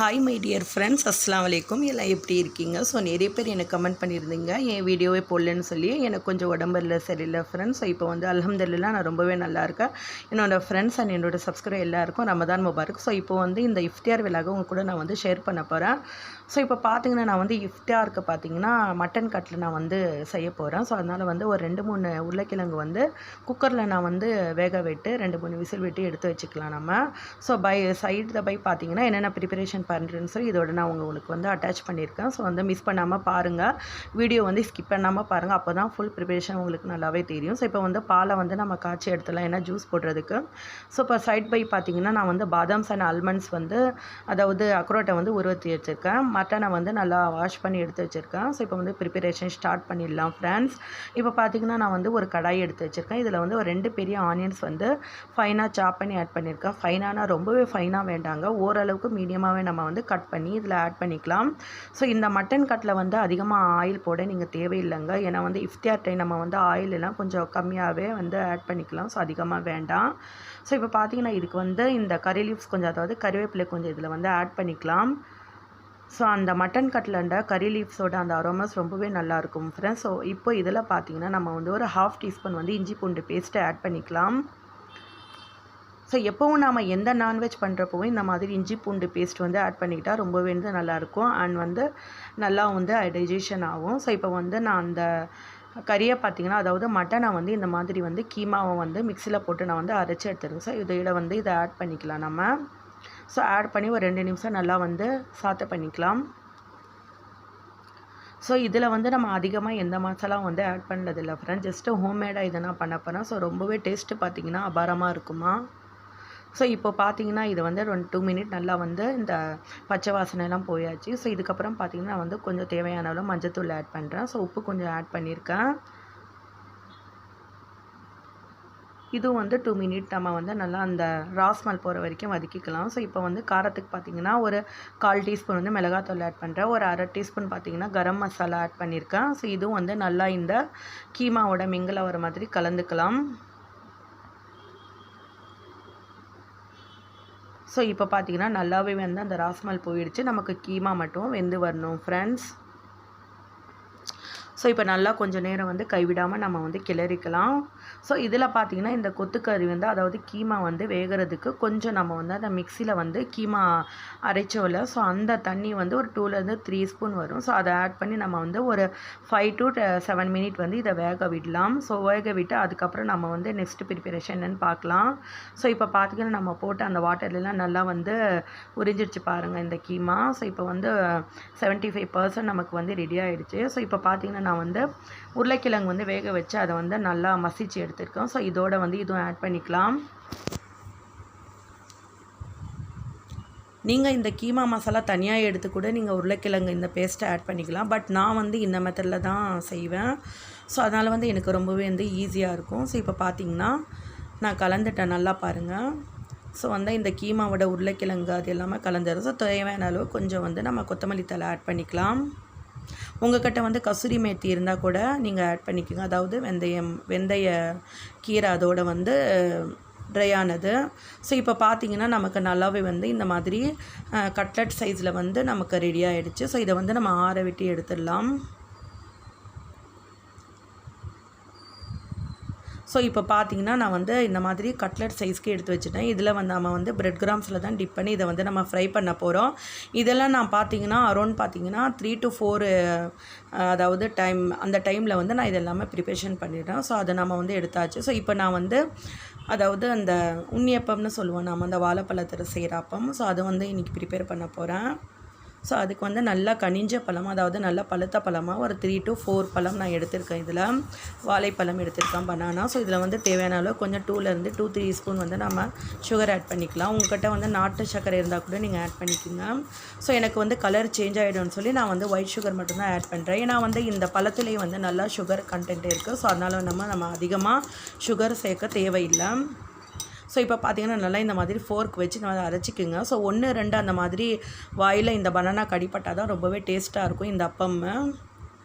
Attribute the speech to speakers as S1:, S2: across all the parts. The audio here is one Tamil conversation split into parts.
S1: ஹாய் மை டியர் ஃப்ரெண்ட்ஸ், அஸ்ஸலாமு அலைக்கும். எல்லாம் எப்படி இருக்கீங்க? ஸோ நிறைய பேர் எனக்கு கமெண்ட் பண்ணியிருந்தீங்க என் வீடியோவே போடலன்னு சொல்லி. எனக்கு கொஞ்சம் உடம்புல சரியில்லை ஃப்ரெண்ட்ஸ். ஸோ இப்போ வந்து அல்ஹம்துலில்லாஹ் நான் ரொம்பவே நல்லா இருக்கேன். என்னோடய ஃப்ரெண்ட்ஸ் அண்ட் என்னோடய சப்ஸ்கிரைபர் எல்லாருக்கும் ரமதான் முபாரக். ஸோ இப்போ வந்து இந்த இஃப்தியார் விழாவை உங்க கூட நான் வந்து ஷேர் பண்ண போகிறேன். ஸோ இப்போ பார்த்தீங்கன்னா நான் வந்து இஃப்தியாருக்கு பார்த்தீங்கன்னா மட்டன் கட்டில் நான் வந்து செய்ய போகிறேன். ஸோ அதனால் வந்து ஒரு 2-3 உருளைக்கிழங்கு வந்து குக்கரில் நான் வந்து வேக விட்டு 2-3 விசில் விட்டு எடுத்து வச்சுக்கலாம் நம்ம. ஸோ சைடில் பார்த்தீங்கன்னா என்னென்ன ப்ரிப்பரேஷன் பண்ணுறேன்னு சொல்லி இதோட நான் உங்களுக்கு வந்து அட்டாச் பண்ணியிருக்கேன். ஸோ வந்து மிஸ் பண்ணாமல் பாருங்கள், வீடியோ வந்து ஸ்கிப் பண்ணாமல் பாருங்கள், அப்போ தான் ஃபுல் ப்ரிப்பரேஷன் உங்களுக்கு நல்லாவே தெரியும். ஸோ இப்போ வந்து பாலை வந்து நம்ம காய்ச்சி எடுத்துடலாம், ஏன்னா ஜூஸ் போடுறதுக்கு. ஸோ இப்போ சைட் பை பார்த்தீங்கன்னா நான் வந்து பாதாம்ஸ் அண்ட் ஆல்மண்ட்ஸ் வந்து அதாவது அக்ரோட்டை வந்து உருவத்தி வச்சுருக்கேன். மட்டனை வந்து நல்லா வாஷ் பண்ணி எடுத்து வச்சுருக்கேன். ஸோ இப்போ வந்து ப்ரிப்பரேஷன் ஸ்டார்ட் பண்ணிடலாம் ஃப்ரெண்ட்ஸ். இப்போ பார்த்தீங்கன்னா நான் வந்து ஒரு கடாய் எடுத்து வச்சுருக்கேன். இதில் வந்து ஒரு 2 பெரிய ஆனியன்ஸ் வந்து ஃபைனாக சாப் பண்ணி ஆட் பண்ணியிருக்கேன். ஃபைனானா ரொம்பவே ஃபைனாக வேண்டாங்க, ஓரளவுக்கு மீடியமாகவே நம்ம வந்து கட் பண்ணி இதில் ஆட் பண்ணிக்கலாம். ஸோ இந்த மட்டன் கட்டில் வந்து அதிகமாக ஆயில் போட நீங்கள் தேவையில்லைங்க, ஏன்னா வந்து இஃப்தியார் டைம் நம்ம வந்து ஆயில் எல்லாம் கொஞ்சம் கம்மியாகவே வந்து ஆட் பண்ணிக்கலாம். ஸோ அதிகமாக வேண்டாம். ஸோ இப்போ பார்த்தீங்கன்னா இதுக்கு வந்து இந்த கறி லீவ்ஸ் கொஞ்சம், அதாவது கறிவேப்பிலை கொஞ்சம் இதில் வந்து ஆட் பண்ணிக்கலாம். ஸோ அந்த மட்டன் கட்லண்ட கறி லீவ்ஸோட அந்த அரோமாஸ் ரொம்பவே நல்லாயிருக்கும் ஃப்ரெண்ட்ஸ். ஸோ இப்போ இதில் பார்த்தீங்கன்னா நம்ம வந்து ஒரு 1/2 டீஸ்பூன் வந்து இஞ்சி பூண்டு பேஸ்ட்டை ஆட் பண்ணிக்கலாம். ஸோ எப்போவும் நாம் எந்த நான்வெஜ் பண்ணுறப்பவும் இந்த மாதிரி இஞ்சி பூண்டு பேஸ்ட் வந்து ஆட் பண்ணிக்கிட்டால் ரொம்பவே வந்து நல்லாயிருக்கும் அண்ட் வந்து நல்லா வந்து டைஜஷன் ஆகும். ஸோ இப்போ வந்து நான் அந்த கறியை பார்த்தீங்கன்னா, அதாவது மட்டனை வந்து இந்த மாதிரி வந்து கீமாவை வந்து மிக்சியில் போட்டு நான் வந்து அரைச்சி எடுத்துருக்கேன். ஸோ இதில் வந்து இதை ஆட் பண்ணிக்கலாம் நம்ம. ஸோ ஆட் பண்ணி ஒரு 2 நிமிஷம் நல்லா வந்து சாத்தை பண்ணிக்கலாம். ஸோ இதில் வந்து நம்ம அதிகமாக எந்த மசாலாவும் வந்து ஆட் பண்ணுறதில்ல ஃப்ரெண்ட்ஸ், ஜஸ்ட்டு ஹோம்மேடாக இதை நான் பண்ண போகிறேன். ஸோ ரொம்பவே டேஸ்ட்டு பார்த்திங்கன்னா அபாரமாக இருக்குமா. ஸோ இப்போ பார்த்தீங்கன்னா இது வந்து 2 மினிட் நல்லா வந்து இந்த பச்சை வாசனைலாம் போயாச்சு. ஸோ இதுக்கப்புறம் பார்த்தீங்கன்னா நான் வந்து கொஞ்சம் தேவையான அளவு மஞ்சத்தூள் ஆட் பண்ணுறேன். ஸோ உப்பு கொஞ்சம் ஆட் பண்ணியிருக்கேன். இதுவும் வந்து 2 மினிட் நம்ம வந்து நல்லா அந்த ராஸ்மல் போகிற வரைக்கும் வதக்கிக்கலாம். ஸோ இப்போ வந்து காரத்துக்கு பார்த்தீங்கன்னா ஒரு 1/4 டீஸ்பூன் வந்து மிளகாத்தூள் ஆட் பண்ணுறேன். ஒரு 1/2 டீஸ்பூன் பார்த்தீங்கன்னா கரம் மசாலா ஆட் பண்ணியிருக்கேன். ஸோ இதுவும் வந்து நல்லா இந்த கீமாவோட மிங்கில் வர மாதிரி கலந்துக்கலாம். ஸோ இப்போ பார்த்தீங்கன்னா நல்லாவே வந்து அந்த ராஸ்மல் போயிடுச்சு, நமக்கு கீமா மட்டும் வெந்து வரணும் ஃப்ரெண்ட்ஸ். ஸோ இப்போ நல்லா கொஞ்சம் நேரம் வந்து கைவிடாமல் நம்ம வந்து கிளறிக்கலாம். ஸோ இதில் பார்த்தீங்கன்னா இந்த கொத்துக்கறி வந்து, அதாவது கீமா வந்து வேகிறதுக்கு கொஞ்சம் நம்ம வந்து அந்த மிக்சியில் வந்து கீமா அரைச்சோல, ஸோ அந்த தண்ணி வந்து ஒரு 2லேருந்து 3 ஸ்பூன் வரும். ஸோ அதை ஆட் பண்ணி நம்ம வந்து ஒரு 5 to 7 மினிட் வந்து இதை வேக விடலாம். ஸோ வேக விட்டு அதுக்கப்புறம் நம்ம வந்து நெக்ஸ்ட் ப்ரிப்பரேஷன் என்னன்னு பார்க்கலாம். ஸோ இப்போ பார்த்தீங்கன்னா நம்ம போட்டு அந்த வாட்டர்லாம் நல்லா வந்து உறிஞ்சிடுச்சு பாருங்கள் இந்த கீமா. ஸோ இப்போ வந்து 75% நமக்கு வந்து ரெடி ஆகிடுச்சு. ஸோ இப்போ பார்த்தீங்கன்னா நான் வந்து உருளைக்கிழங்கு வந்து வேக வச்சு அதை வந்து நல்லா மசிச்சு எடுத்துருக்கோம். ஸோ இதோட வந்து இதுவும் ஆட் பண்ணிக்கலாம். நீங்கள் இந்த கீமா மசாலா தனியாக எடுத்து கூட நீங்கள் உருளைக்கிழங்கு இந்த பேஸ்ட்டை ஆட் பண்ணிக்கலாம். பட் நான் வந்து இந்த மெத்தடில் தான் செய்வேன். ஸோ அதனால் வந்து எனக்கு ரொம்பவே வந்து ஈஸியாக இருக்கும். ஸோ இப்போ பார்த்தீங்கன்னா நான் கலந்துட்டேன், நல்லா பாருங்கள். ஸோ வந்து இந்த கீமாவோட உருளைக்கிழங்கு அது எல்லாமே கலந்துடும். ஸோ தேவையான அளவு கொஞ்சம் வந்து நம்ம கொத்தமல்லி தழை ஆட் பண்ணிக்கலாம். உங்கள்கிட்ட வந்து கசூரி மேத்தி இருந்தால் கூட நீங்கள் ஆட் பண்ணிக்கோங்க, அதாவது வெந்தய கீரை அதோட வந்து ட்ரை ஆனது. ஸோ இப்போ பார்த்தீங்கன்னா நமக்கு நல்லாவே வந்து இந்த மாதிரி கட்லட் சைஸில் வந்து நமக்கு ரெடி ஆகிடுச்சு. ஸோ இதை வந்து நம்ம ஆற விட்டு எடுத்துடலாம். ஸோ இப்போ பார்த்தீங்கன்னா நான் வந்து இந்த மாதிரி கட்லட் சைஸ்க்கு எடுத்து வச்சுட்டேன். இதில் வந்து நம்ம வந்து பிரெட் கிராம்ஸில் தான் டிப் பண்ணி இதை வந்து நம்ம ஃப்ரை பண்ண போகிறோம். இதெல்லாம் நான் பார்த்தீங்கன்னா அரௌண்ட் பார்த்தீங்கன்னா 3 to 4 அதாவது அந்த டைமில் வந்து நான் இதெல்லாமே ப்ரிப்பரேஷன் பண்ணிடுறேன். ஸோ அதை நம்ம வந்து எடுத்தாச்சு. ஸோ இப்போ நான் வந்து அதாவது அந்த உண்ணியப்பம்னு சொல்லுவோம் நம்ம, அந்த வாழைப்பழத்தில் செய்கிற அப்பம். ஸோ அதை வந்து இன்றைக்கி ப்ரிப்பேர் பண்ண போகிறேன். ஸோ அதுக்கு வந்து நல்லா கனிஞ்ச பழம், அதாவது நல்லா பழுத்த பழமாக ஒரு 3 to 4 பழம் நான் எடுத்திருக்கேன். இதில் வாழைப்பழம் எடுத்திருக்கேன், பனானா. ஸோ இதில் வந்து தேவையான அளவு கொஞ்சம் 2லேருந்து 2-3 ஸ்பூன் வந்து நம்ம சுகர் ஆட் பண்ணிக்கலாம். உங்கள்கிட்ட வந்து நாட்டு சர்க்கரை இருந்தால் கூட நீங்கள் ஆட் பண்ணிக்கோங்க. ஸோ எனக்கு வந்து கலர் சேஞ்ச் ஆகிடும்னு சொல்லி நான் வந்து ஒயிட் சுகர் மட்டும்தான் ஆட் பண்ணுறேன். ஏன்னா வந்து இந்த பழத்துலேயே வந்து நல்லா சுகர் கண்டென்ட் இருக்குது. ஸோ அதனால் நம்ம அதிகமாக சுகர் சேர்க்க தேவையில்லை. ஸோ இப்போ பார்த்தீங்கன்னா நல்லா இந்த மாதிரி ஃபோர்க் வச்சு நம்ம அரைச்சிக்குங்க. ஸோ 1-2 அந்த மாதிரி வாயில் இந்த பனானா கடிப்பட்டால் தான் ரொம்பவே டேஸ்ட்டாக இருக்கும் இந்த அப்பம்.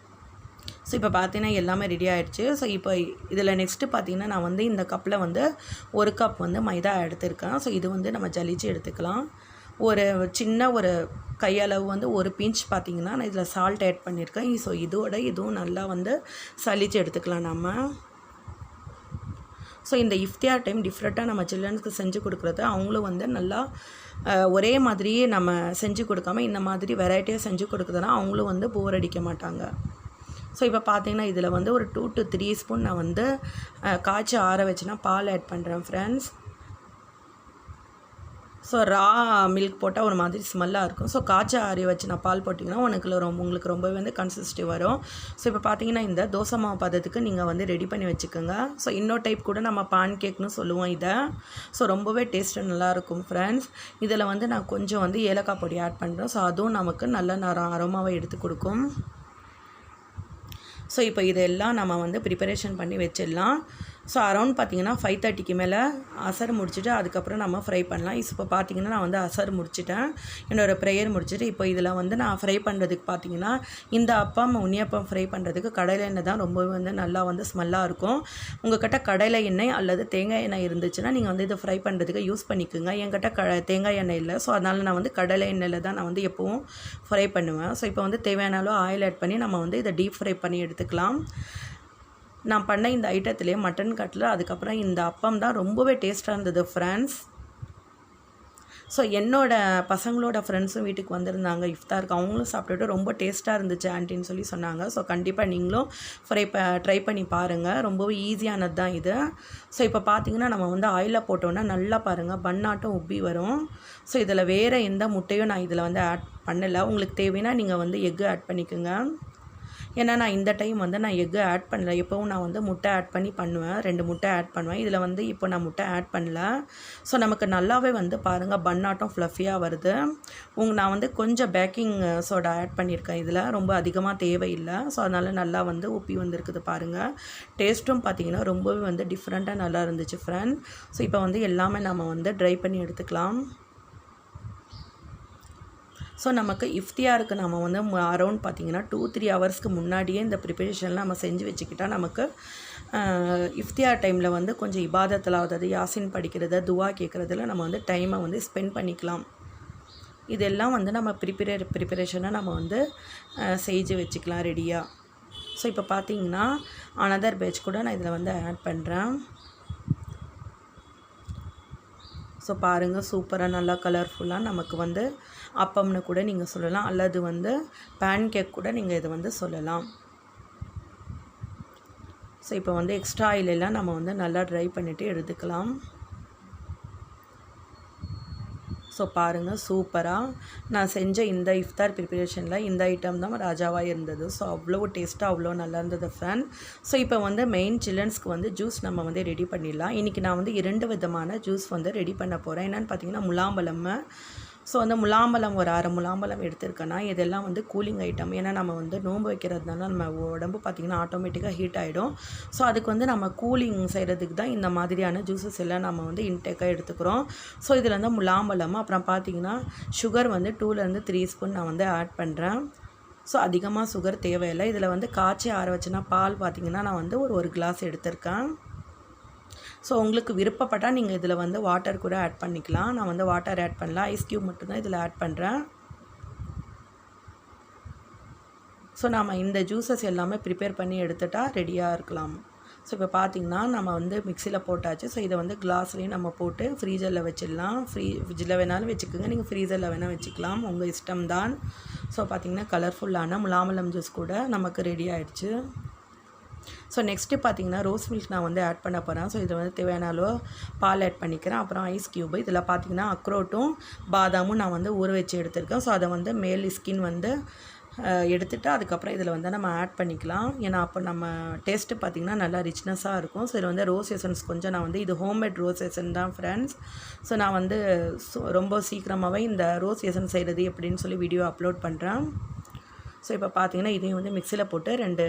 S1: ஸோ இப்போ பார்த்தீங்கன்னா எல்லாமே ரெடி ஆகிடுச்சு. ஸோ இப்போ இதில் நெக்ஸ்ட்டு பார்த்தீங்கன்னா நான் வந்து இந்த கப்பில் வந்து 1 கப் வந்து மைதா எடுத்துருக்கேன். ஸோ இது வந்து நம்ம ஜலிச்சு எடுத்துக்கலாம். ஒரு சின்ன ஒரு கையளவு வந்து ஒரு பிஞ்ச் பார்த்திங்கன்னா நான் இதில் சால்ட் ஆட் பண்ணியிருக்கேன். ஸோ இதுவும் நல்லா வந்து சலிச்சு எடுத்துக்கலாம் நம்ம. ஸோ இந்த இஃப்தியார் டைம் டிஃப்ரெண்ட்டாக நம்ம சில்ட்ரன்ஸ்க்கு செஞ்சு கொடுக்குறது, அவங்களும் வந்து நல்லா ஒரே மாதிரியே நம்ம செஞ்சு கொடுக்காம இந்த மாதிரி வெரைட்டியாக செஞ்சு கொடுக்குறதுனா அவங்களும் வந்து போர் அடிக்க மாட்டாங்க. ஸோ இப்போ பார்த்திங்கன்னா இதில் வந்து ஒரு 2 to 3 ஸ்பூன் நான் வந்து காய்ச்சி ஆற வச்சுனா பால் ஆட் பண்ணுறேன் ஃப்ரெண்ட்ஸ். ஸோ ரா மில்க் போட்டால் ஒரு மாதிரி ஸ்மெல்லாக இருக்கும். ஸோ காய்ச்சி ஆறி வச்சு நான் பால் போட்டிங்கன்னா உங்களுக்கு ரொம்பவே வந்து கன்சிஸ்டி வரும். ஸோ இப்போ பார்த்தீங்கன்னா இந்த தோசை மாவு பதத்துக்கு நீங்கள் வந்து ரெடி பண்ணி வச்சுக்கோங்க. ஸோ இன்னொரு டைப் கூட நம்ம பான் கேக்னு சொல்லுவோம் இதை. ஸோ ரொம்பவே டேஸ்ட்டு நல்லாயிருக்கும் ஃப்ரெண்ட்ஸ். இதில் வந்து நான் கொஞ்சம் வந்து ஏலக்காய் பொடி ஆட் பண்ணுறேன். ஸோ அதுவும் நமக்கு நல்ல அரோமாவை எடுத்து கொடுக்கும். ஸோ இப்போ இதெல்லாம் நம்ம வந்து ப்ரிப்பரேஷன் பண்ணி வச்சிடலாம். ஸோ அரௌண்ட் பார்த்திங்கன்னா 5:30க்கு மேலே அசர் முடிச்சுட்டு அதுக்கப்புறம் நம்ம ஃப்ரை பண்ணலாம். இப்போ பார்த்திங்கன்னா நான் வந்து அசர் முடிச்சிட்டேன், என்னோடய ப்ரேயர் முடிச்சுட்டு இப்போ இதில் வந்து நான் ஃப்ரை பண்ணுறதுக்கு பார்த்திங்கன்னா இந்த அப்பம் உண்ணியப்பம் ஃப்ரை பண்ணுறதுக்கு கடலை எண்ணெய் தான் ரொம்பவே வந்து நல்லா வந்து ஸ்மெல்லாக இருக்கும். உங்கள்கிட்ட கடலை எண்ணெய் அல்லது தேங்காய் எண்ணெய் இருந்துச்சுன்னா நீங்கள் வந்து இதை ஃப்ரை பண்ணுறதுக்கு யூஸ் பண்ணிக்கோங்க. என்கிட்ட தேங்காய் எண்ணெய் இல்லை. ஸோ அதனால் நான் வந்து கடலை எண்ணெயில் தான் நான் வந்து எப்போவும் ஃப்ரை பண்ணுவேன். ஸோ இப்போ வந்து தேவையான அளவு ஆயில் ஆட் பண்ணி நம்ம வந்து இதை டீப் ஃப்ரை பண்ணி எடுத்துக்கலாம். நான் பண்ண இந்த ஐட்டத்துலேயே மட்டன் கட்லர் அதுக்கப்புறம் இந்த அப்பம் தான் ரொம்பவே டேஸ்ட்டாக இருந்தது ஃப்ரெண்ட்ஸ். ஸோ என்னோடய பசங்களோட ஃப்ரெண்ட்ஸும் வீட்டுக்கு வந்திருந்தாங்க இஃப்தாருக்கு. அவங்களும் சாப்பிட்டுட்டு ரொம்ப டேஸ்ட்டாக இருந்துச்சு ஆண்டின்னு சொல்லி சொன்னாங்க. ஸோ கண்டிப்பாக நீங்களும் ட்ரை பண்ணி பாருங்கள். ரொம்பவே ஈஸியானது தான் இது. ஸோ இப்போ பார்த்திங்கன்னா நம்ம வந்து ஆயிலில் போட்டோன்னா நல்லா பாருங்கள் பன்னாட்டம் உப்பி வரும். ஸோ இதில் வேறு எந்த முட்டையும் நான் இதில் வந்து ஆட் பண்ணலை. உங்களுக்கு தேவைன்னா நீங்கள் வந்து எக்கு ஆட் பண்ணிக்கோங்க. ஏன்னா நான் இந்த டைம் வந்து நான் எக்கு ஆட் பண்ணல. எப்போவும் நான் வந்து முட்டை ஆட் பண்ணி பண்ணுவேன், 2 முட்டை ஆட் பண்ணுவேன். இதில் வந்து இப்போ நான் முட்டை ஆட் பண்ணல. ஸோ நமக்கு நல்லாவே வந்து பாருங்கள் பன்னாட்டம் ஃப்ளஃபியாக வருது. நான் வந்து கொஞ்சம் பேக்கிங் சோடா ஆட் பண்ணியிருக்கேன் இதில், ரொம்ப அதிகமாக தேவையில்லை. ஸோ அதனால் நல்லா வந்து உப்பி வந்திருக்குது பாருங்கள். டேஸ்ட்டும் பார்த்திங்கன்னா ரொம்பவே வந்து டிஃப்ரெண்ட்டாக நல்லா இருந்துச்சு ஃப்ரெண்ட். ஸோ இப்போ வந்து எல்லாமே நம்ம வந்து ட்ரை பண்ணி எடுத்துக்கலாம். ஸோ நமக்கு இஃப்தியாருக்கு நம்ம வந்து அரௌண்ட் பார்த்திங்கன்னா 2-3 ஹவர்ஸ்க்கு முன்னாடியே இந்த ப்ரிப்பரேஷன்லாம் நம்ம செஞ்சு வச்சுக்கிட்டால் நமக்கு இஃப்தியார் டைமில் வந்து கொஞ்சம் இபாதத்தில் அதாவது யாசின் படிக்கிறது துவா கேட்குறதுல நம்ம வந்து டைமை வந்து ஸ்பெண்ட் பண்ணிக்கலாம். இதெல்லாம் வந்து நம்ம ப்ரிப்பரேஷனை நம்ம வந்து செஞ்சு வச்சுக்கலாம் ரெடியாக. ஸோ இப்போ பார்த்திங்கன்னா அனதர் பேட்ச் கூட நான் இதில் வந்து ஆட் பண்ணுறேன். ஸோ பாருங்கள் சூப்பராக நல்லா கலர்ஃபுல்லாக நமக்கு வந்து அப்பம்னு கூட நீங்கள் சொல்லலாம், அல்லது வந்து பேன் கேக் கூட நீங்கள் இதை வந்து சொல்லலாம். ஸோ இப்போ வந்து எக்ஸ்ட்ரா ஆயிலெல்லாம் நம்ம வந்து நல்லா ட்ரை பண்ணிவிட்டு எடுத்துக்கலாம். ஸோ பாருங்கள் சூப்பராக நான் செஞ்ச இந்த இஃப்தார் ப்ரிப்பரேஷனில் இந்த ஐட்டம் தான் ராஜாவாக இருந்தது. ஸோ அவ்வளோ டேஸ்ட்டாக அவ்வளோ நல்லா இருந்தது ஃப்ரெண்ட். ஸோ இப்போ வந்து மெயின் சில்ட்ரன்ஸ்க்கு வந்து ஜூஸ் நம்ம வந்து ரெடி பண்ணிடலாம். இன்றைக்கி நான் வந்து 2 விதமான ஜூஸ் வந்து ரெடி பண்ண போகிறேன். என்னென்னு பார்த்தீங்கன்னா முலாம்பழம். ஸோ அந்த முலாம்பழம் ஒரு 1/2 முலாம்பழம் எடுத்திருக்கேன்னா இதெல்லாம் வந்து கூலிங் ஐட்டம். ஏன்னா நம்ம வந்து நோன்பு வைக்கிறதுனால நம்ம உடம்பு பார்த்திங்கன்னா ஆட்டோமேட்டிக்காக ஹீட் ஆகிடும். ஸோ அதுக்கு வந்து நம்ம கூலிங் செய்கிறதுக்கு தான் இந்த மாதிரியான ஜூஸஸ் எல்லாம் நம்ம வந்து இன்டேக்காக எடுத்துக்கிறோம். ஸோ இதில் வந்து முலாம்பழம் அப்புறம் பார்த்திங்கன்னா சுகர் வந்து 2-3 ஸ்பூன் நான் வந்து ஆட் பண்ணுறேன். ஸோ அதிகமாக சுகர் தேவையில்லை. இதில் வந்து காய்ச்சி ஆற வச்சுன்னா பால் பார்த்திங்கன்னா நான் வந்து ஒரு கிளாஸ் எடுத்திருக்கேன். ஸோ உங்களுக்கு விருப்பப்பட்டால் நீங்கள் இதில் வந்து வாட்டர் கூட ஆட் பண்ணிக்கலாம். நான் வந்து வாட்டர் ஆட் பண்ணல, ஐஸ் க்யூப் மட்டும்தான் இதில் ஆட் பண்ணுறேன். ஸோ நம்ம இந்த ஜூஸஸ் எல்லாமே ப்ரிப்பேர் பண்ணி எடுத்துட்டால் ரெடியாக இருக்கலாம். ஸோ இப்போ பார்த்திங்கன்னா நம்ம வந்து மிக்சியில் போட்டாச்சு. ஸோ இதை வந்து கிளாஸ்லேயும் நம்ம போட்டு ஃப்ரீசரில் வச்சிடலாம். ஃப்ரிட்ஜில் வேணாலும் வச்சுக்கோங்க, நீங்கள் ஃப்ரீசரில் வேணால் வச்சுக்கலாம், உங்கள் இஷ்டம்தான். ஸோ பார்த்திங்கன்னா கலர்ஃபுல்லான முலாம்பழம் ஜூஸ் கூட நமக்கு ரெடி ஆகிடுச்சு. ஸோ நெக்ஸ்ட்டு பார்த்திங்கன்னா ரோஸ் மில்க் நான் வந்து ஆட் பண்ண போகிறேன். ஸோ இதில் வந்து தேவையான அளவு பால் ஆட் பண்ணிக்கிறேன். அப்புறம் ஐஸ் க்யூபு, இதில் பார்த்திங்கன்னா அக்ரோட்டும் பாதாமும் நான் வந்து ஊற வச்சு எடுத்திருக்கேன். ஸோ அதை வந்து மேல் ஸ்கின் வந்து எடுத்துகிட்டு அதுக்கப்புறம் இதில் வந்து நம்ம ஆட் பண்ணிக்கலாம். ஏன்னா அப்போ நம்ம டேஸ்ட்டு பார்த்திங்கன்னா நல்லா ரிச்னஸாக இருக்கும். ஸோ இதில் வந்து ரோஸ் எசன்ஸ் கொஞ்சம் நான் வந்து இது ஹோம்மேட் ரோஸ் எசன் தான் ஃப்ரெண்ட்ஸ். ஸோ நான் வந்து ரொம்ப சீக்கிரமாகவே இந்த ரோஸ் எசன் செய்கிறது எப்படின்னு சொல்லி வீடியோ அப்லோட் பண்ணுறேன். ஸோ இப்போ பார்த்திங்கன்னா இதையும் வந்து மிக்சியில் போட்டு 2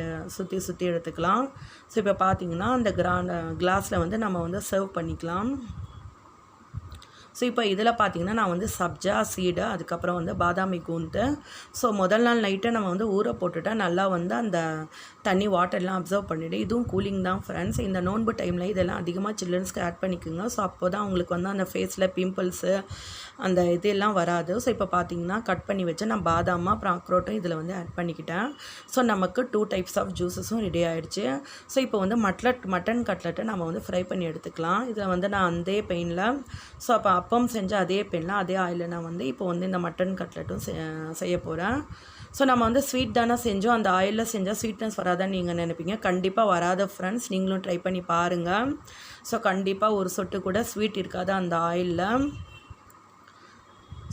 S1: சுற்றி எடுத்துக்கலாம். ஸோ இப்போ பார்த்திங்கன்னா அந்த கிளாஸில் வந்து நம்ம வந்து சர்வ் பண்ணிக்கலாம். ஸோ இப்போ இதில் பார்த்திங்கன்னா நான் வந்து சப்ஜா சீடு, அதுக்கப்புறம் வந்து பாதாமி கூந்து. ஸோ முதல் நாள் நைட்டை நம்ம வந்து ஊற போட்டுட்டா நல்லா வந்து அந்த தண்ணி வாட்டர்லாம் அப்சர்வ் பண்ணிவிட்டு, இதுவும் கூலிங் தான் ஃப்ரெண்ட்ஸ். இந்த நோன்பு டைமில் இதெல்லாம் அதிகமாக சில்ட்ரன்ஸ்க்கு ஆட் பண்ணிக்கோங்க. ஸோ அப்போ தான் அவங்களுக்கு வந்து அந்த ஃபேஸில் பிம்பிள்ஸு அந்த இதெல்லாம் வராது. ஸோ இப்போ பார்த்திங்கன்னா கட் பண்ணி வச்சு நான் பாதாம் அப்புறம் அக்ரோட்டும் இதில் வந்து ஆட் பண்ணிக்கிட்டேன். ஸோ நமக்கு 2 டைப்ஸ் ஆஃப் ஜூஸஸும் ரெடி ஆகிடுச்சு. ஸோ இப்போ வந்து மட்டன் கட்லெட்டை நம்ம வந்து ஃப்ரை பண்ணி எடுத்துக்கலாம். இதில் வந்து நான் அதே பெயினில், ஸோ அப்போ அப்பம் செஞ்ச அதே பெயினில் அதே ஆயிலில் நான் வந்து இப்போ வந்து இந்த மட்டன் கட்லெட்டும் செய்ய போகிறேன். ஸோ நம்ம வந்து ஸ்வீட் தானே செஞ்சோம், அந்த ஆயிலில் செஞ்சால் ஸ்வீட்னஸ் வராதான்னு நீங்கள் நினைப்பீங்க. கண்டிப்பாக வராத ஃப்ரெண்ட்ஸ், நீங்களும் ட்ரை பண்ணி பாருங்கள். ஸோ கண்டிப்பாக ஒரு சொட்டு கூட ஸ்வீட் இருக்காது அந்த ஆயிலில்.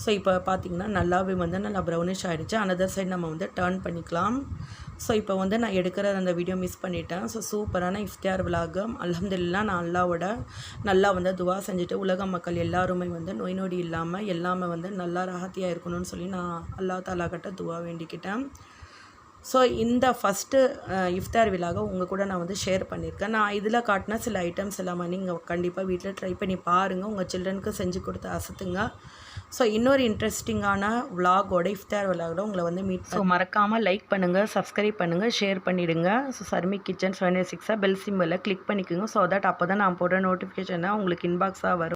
S1: ஸோ இப்போ பார்த்திங்கன்னா நல்லாவே வந்து நல்லா ப்ரௌனிஷ் ஆகிடுச்சு. அனதர் சைடு நம்ம வந்து டர்ன் பண்ணிக்கலாம். ஸோ இப்போ வந்து நான் எடுக்கிற அந்த வீடியோ மிஸ் பண்ணிட்டேன். ஸோ சூப்பரான இஃப்தார் விலாக். அல்ஹம்துலில்லாஹ் நான் நல்லா வந்து துவா செஞ்சுட்டு உலக மக்கள் எல்லாருமே வந்து நோய் நொடி இல்லாமல் எல்லாமே வந்து நல்லா ராஹத்தியாக இருக்கணும்னு சொல்லி நான் அல்லாஹ் தாலா கிட்ட துவா வேண்டிக்கிட்டேன். ஸோ இந்த ஃபஸ்ட்டு இஃப்தார் விலாக உங்கள் கூட நான் வந்து ஷேர் பண்ணியிருக்கேன். நான் இதில் காட்டின சில ஐட்டம்ஸ் எல்லாமே நீங்கள் கண்டிப்பாக வீட்டில் ட்ரை பண்ணி பாருங்கள். உங்கள் சில்ட்ரனுக்கு செஞ்சு கொடுத்து அசத்துங்க. ஸோ இன்னொரு இன்ட்ரெஸ்டிங்கான விலாகோட இஃப்தார் விலாகோட உங்களை வந்து ஸோ மறக்காமல் லைக் பண்ணுங்கள், சப்ஸ்கிரைப் பண்ணுங்கள், ஷேர் பண்ணிவிடுங்க. ஸோ சர்மி கிச்சன் 706 பெல் சிம்பிளை கிளிக் பண்ணிக்கோங்க. ஸோ தட் அப்போ தான் நான் போடுற நோட்டிஃபிகேஷனை உங்களுக்கு இன்பாக்ஸாக வரும்.